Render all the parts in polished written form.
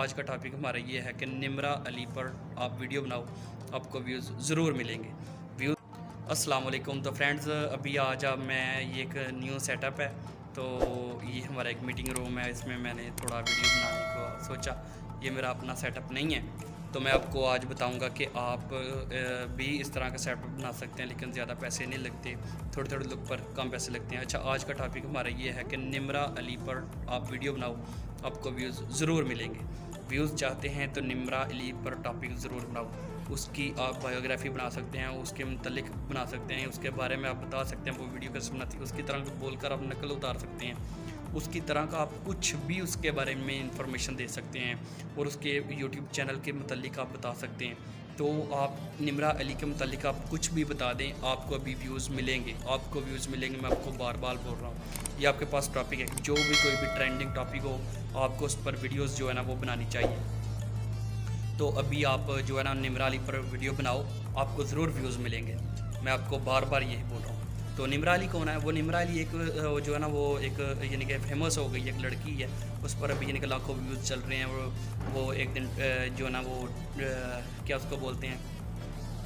आज का टॉपिक हमारा ये है कि निम्रा अली पर आप वीडियो बनाओ, आपको व्यूज़ ज़रूर मिलेंगे। व्यूज़ अस्सलाम वालेकुम। तो फ्रेंड्स, अभी आज मैं ये एक न्यू सेटअप है, तो ये हमारा एक मीटिंग रूम है, इसमें मैंने थोड़ा वीडियो बनाने को सोचा। ये मेरा अपना सेटअप नहीं है, तो मैं आपको आज बताऊंगा कि आप भी इस तरह का सेटअप बना सकते हैं, लेकिन ज़्यादा पैसे नहीं लगते, थोड़े थोड़े लोग पर कम पैसे लगते हैं। अच्छा, आज का टॉपिक हमारा ये है कि निम्रा अली पर आप वीडियो बनाओ, आपको व्यूज़ ज़रूर मिलेंगे। व्यूज़ चाहते हैं तो निम्रा अली पर टॉपिक ज़रूर बनाओ, उसकी आप बायोग्राफी बना सकते हैं, उसके मतलब बना सकते हैं, उसके बारे में आप बता सकते हैं वो वीडियो कैसे बनाती है, उसकी तरह बोलकर आप नकल उतार सकते हैं, उसकी तरह का आप कुछ भी उसके बारे में इंफॉर्मेशन दे सकते हैं, और उसके यूट्यूब चैनल के मतलब आप बता सकते हैं। तो आप निम्रा अली के मतलब आप कुछ भी बता दें, आपको अभी व्यूज़ मिलेंगे, आपको व्यूज़ मिलेंगे। मैं आपको बार बार बोल रहा हूँ, ये आपके पास टॉपिक है, जो भी कोई भी ट्रेंडिंग टॉपिक हो, आपको उस पर वीडियोज़ जो है ना वो बनानी चाहिए। तो अभी आप जो है ना निम्रा अली पर वीडियो बनाओ, आपको ज़रूर व्यूज़ मिलेंगे। मैं आपको बार बार यही बोल रहा हूँ। तो निम्रा अली कौन है? वो निम्रा अली एक जो है ना वो एक यानी कि फेमस हो गई, एक लड़की है, उस पर अभी यानी कि लाखों व्यूज़ चल रहे हैं। वो एक दिन जो है ना वो क्या उसको बोलते हैं,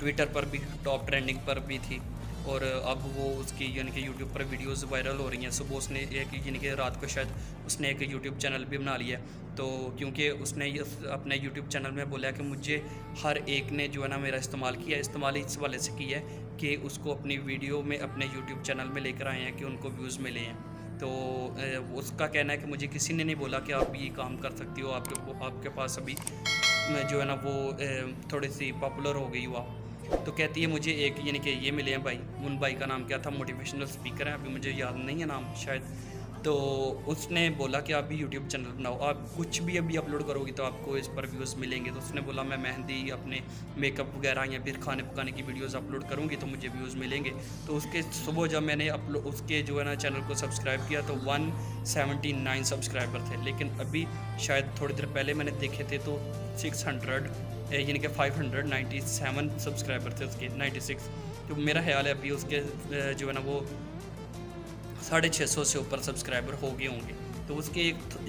ट्विटर पर भी टॉप ट्रेंडिंग पर भी थी, और अब वो उसकी यानी कि यूट्यूब पर वीडियोस वायरल हो रही हैं। सुबह उसने एक यानी कि रात को शायद उसने एक यूट्यूब चैनल भी बना लिया। तो क्योंकि उसने अपने यूट्यूब चैनल में बोला कि मुझे हर एक ने जो है ना मेरा इस्तेमाल इस वाले से किया है कि उसको अपनी वीडियो में अपने यूट्यूब चैनल में लेकर आए हैं कि उनको व्यूज़ मिले हैं। तो उसका कहना है कि मुझे किसी ने नहीं बोला कि आप ये काम कर सकती हो, आपके पास अभी जो है ना वो थोड़ी सी पॉपुलर हो गई हुआ। तो कहती है मुझे एक यानी कि ये मिले हैं भाई, उन भाई का नाम क्या था, मोटिवेशनल स्पीकर है, अभी मुझे याद नहीं है नाम शायद। तो उसने बोला कि आप भी यूट्यूब चैनल बनाओ, आप कुछ भी अभी अपलोड करोगी तो आपको इस पर व्यूज़ मिलेंगे। तो उसने बोला मैं मेहंदी, अपने मेकअप वगैरह या फिर खाने पकाने की वीडियोस अपलोड करूँगी तो मुझे व्यूज़ मिलेंगे। तो उसके सुबह जब मैंने उसके जो है ना चैनल को सब्सक्राइब किया तो 179 सब्सक्राइबर थे, लेकिन अभी शायद थोड़ी देर पहले मैंने देखे थे तो 600 यानी कि 597 सब्सक्राइबर थे उसके, 96। तो मेरा ख्याल है अभी उसके जो है ना वो 650 से ऊपर सब्सक्राइबर हो गए होंगे। तो उसके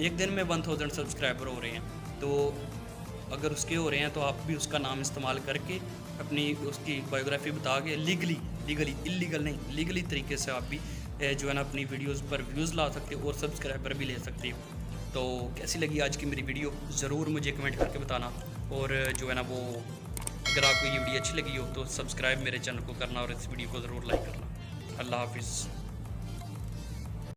एक दिन में 1000 सब्सक्राइबर हो रहे हैं। तो अगर उसके हो रहे हैं तो आप भी उसका नाम इस्तेमाल करके अपनी उसकी बायोग्राफी बता के लीगली इलीगल नहीं, लीगली तरीके से आप भी जो है ना अपनी वीडियोस पर व्यूज़ ला सकते हो और सब्सक्राइबर भी ले सकते हो। तो कैसी लगी आज की मेरी वीडियो, ज़रूर मुझे कमेंट करके बताना, और जो है ना वो अगर आपको ये वीडियो अच्छी लगी हो तो सब्सक्राइब मेरे चैनल को करना और इस वीडियो को ज़रूर लाइक करना। अल्लाह हाफिज़।